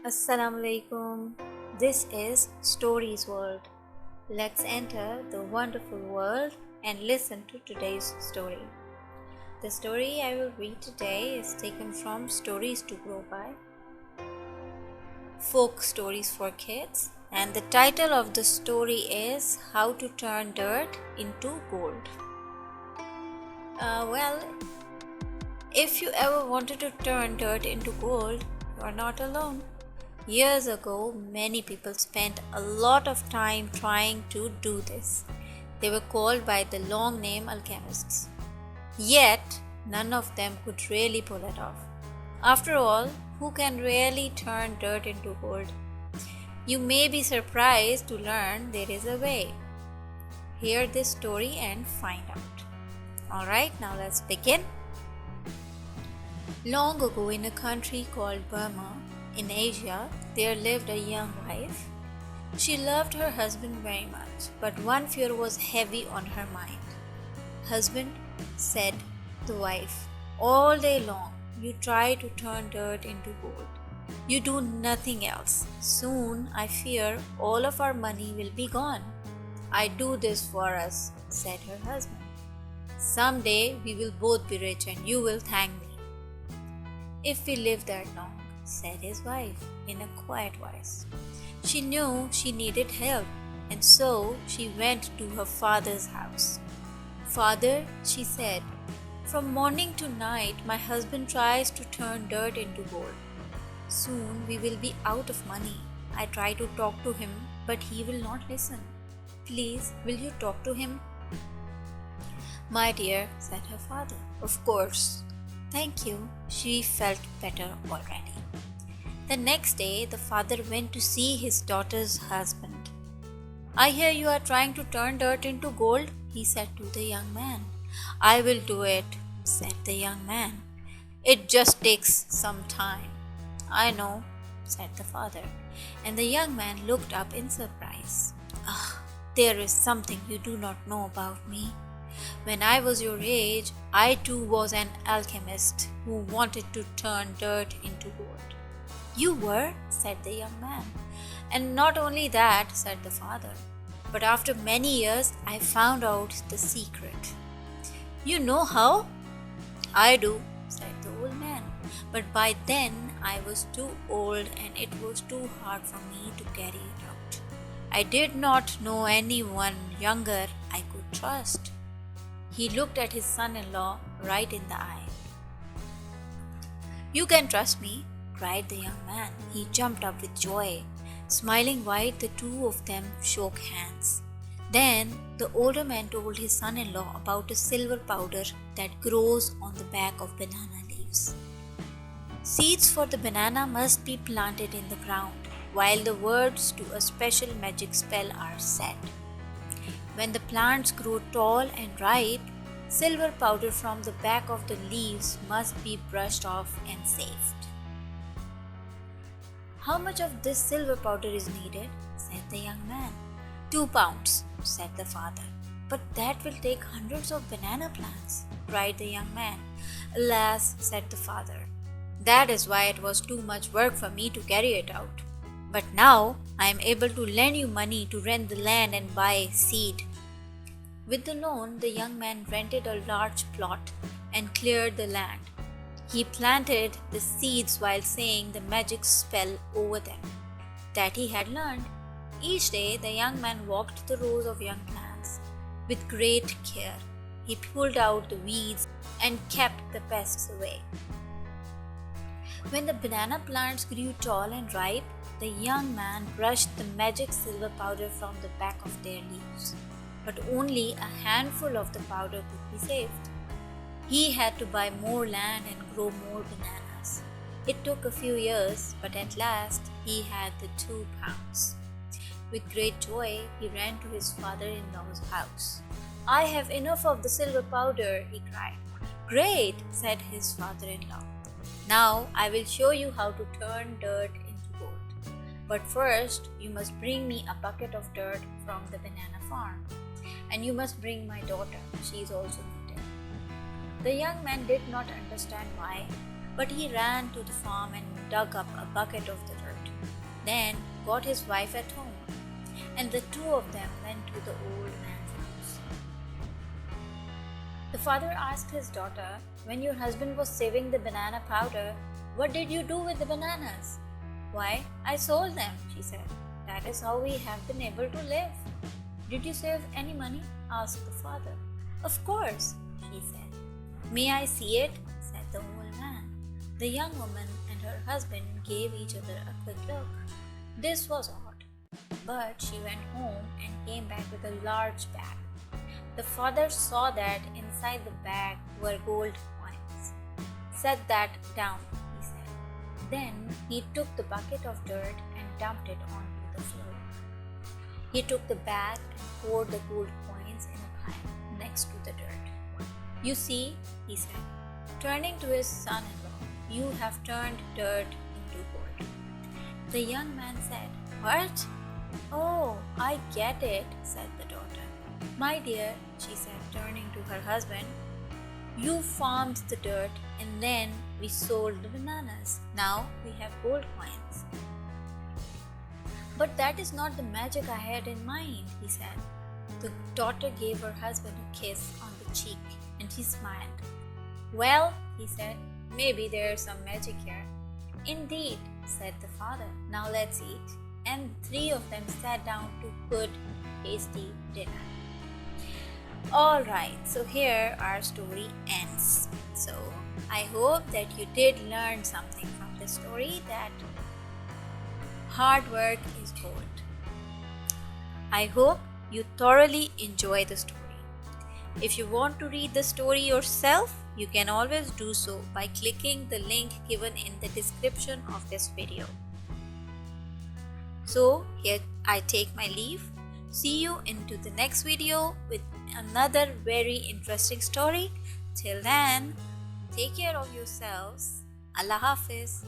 Assalamu alaikum. This is Stories World. Let's enter the wonderful world and listen to today's story. The story I will read today is taken from Stories to Grow By, Folk Stories for Kids, and the title of the story is How to Turn Dirt into Gold. Well, if you ever wanted to turn dirt into gold, you are not alone. Years ago, many people spent a lot of time trying to do this. They were called by the long name alchemists. Yet, none of them could really pull it off. After all, who can really turn dirt into gold? You may be surprised to learn there is a way. Hear this story and find out. Alright, now let's begin. Long ago, in a country called Burma, in Asia, there lived a young wife. She loved her husband very much, but one fear was heavy on her mind. "Husband," said the wife, "all day long you try to turn dirt into gold. You do nothing else. Soon, I fear, all of our money will be gone." "I do this for us," said her husband. "Someday we will both be rich and you will thank me." "If we live that long," said his wife in a quiet voice. She knew she needed help, and so she went to her father's house. "Father," she said, "from morning to night my husband tries to turn dirt into gold. Soon we will be out of money. I try to talk to him, but he will not listen. Please, will you talk to him?" "My dear," said her father, "of course. Thank you." She felt better already. The next day, the father went to see his daughter's husband. "I hear you are trying to turn dirt into gold," he said to the young man. "I will do it," said the young man. "It just takes some time." "I know," said the father, and the young man looked up in surprise. "Ah, there is something you do not know about me. When I was your age, I too was an alchemist who wanted to turn dirt into gold." "You were?" said the young man. "And not only that," said the father, "but after many years I found out the secret." "You know how?" "I do," said the old man, "but by then I was too old and it was too hard for me to carry it out. I did not know anyone younger I could trust." He looked at his son-in-law right in the eye. "You can trust me," cried the young man. He jumped up with joy. Smiling wide, the two of them shook hands. Then the older man told his son-in-law about a silver powder that grows on the back of banana leaves. Seeds for the banana must be planted in the ground, while the words to a special magic spell are said. When the plants grow tall and ripe, silver powder from the back of the leaves must be brushed off and saved. "How much of this silver powder is needed?" said the young man. "2 pounds," said the father. "But that will take hundreds of banana plants," cried the young man. "Alas," said the father, "that is why it was too much work for me to carry it out. But now I am able to lend you money to rent the land and buy seed." With the loan, the young man rented a large plot and cleared the land. He planted the seeds while saying the magic spell over them that he had learned. Each day, the young man walked the rows of young plants with great care. He pulled out the weeds and kept the pests away. When the banana plants grew tall and ripe, the young man brushed the magic silver powder from the back of their leaves. But only a handful of the powder could be saved. He had to buy more land and grow more bananas. It took a few years, but at last he had the 2 pounds. With great joy, he ran to his father-in-law's house. "I have enough of the silver powder," he cried. "Great," said his father-in-law. "Now I will show you how to turn dirt into gold. But first, you must bring me a bucket of dirt from the banana farm. And you must bring my daughter. She is also needed." The young man did not understand why, but he ran to the farm and dug up a bucket of the dirt. then got his wife at home, and the two of them went to the old man's house. The father asked his daughter, "When your husband was saving the banana powder, what did you do with the bananas?" "Why, I sold them," she said. "That is how we have been able to live." "Did you save any money?" asked the father. "Of course," she said. "May I see it?" said the old man. The young woman and her husband gave each other a quick look. This was odd, but she went home and came back with a large bag. The father saw that inside the bag were gold coins. "Set that down," he said. Then he took the bucket of dirt and dumped it onto the floor. He took the bag and poured the gold coins in a pile next to the dirt. "You see," he said, turning to his son-in-law, "you have turned dirt into gold." The young man said, "What?" "Oh, I get it," said the daughter. "My dear," she said, turning to her husband, "you farmed the dirt and then we sold the bananas. Now we have gold coins." "But that is not the magic I had in mind," he said. The daughter gave her husband a kiss on the cheek and he smiled. "Well," he said, "maybe there is some magic here." "Indeed," said the father. "Now let's eat." And three of them sat down to good, tasty dinner. Alright, so here our story ends. So I hope that you did learn something from this story, that hard work is gold. I hope you thoroughly enjoy the story. If you want to read the story yourself, you can always do so by clicking the link given in the description of this video. So here I take my leave. See you into the next video with another very interesting story. Till then, take care of yourselves. Allah Hafiz.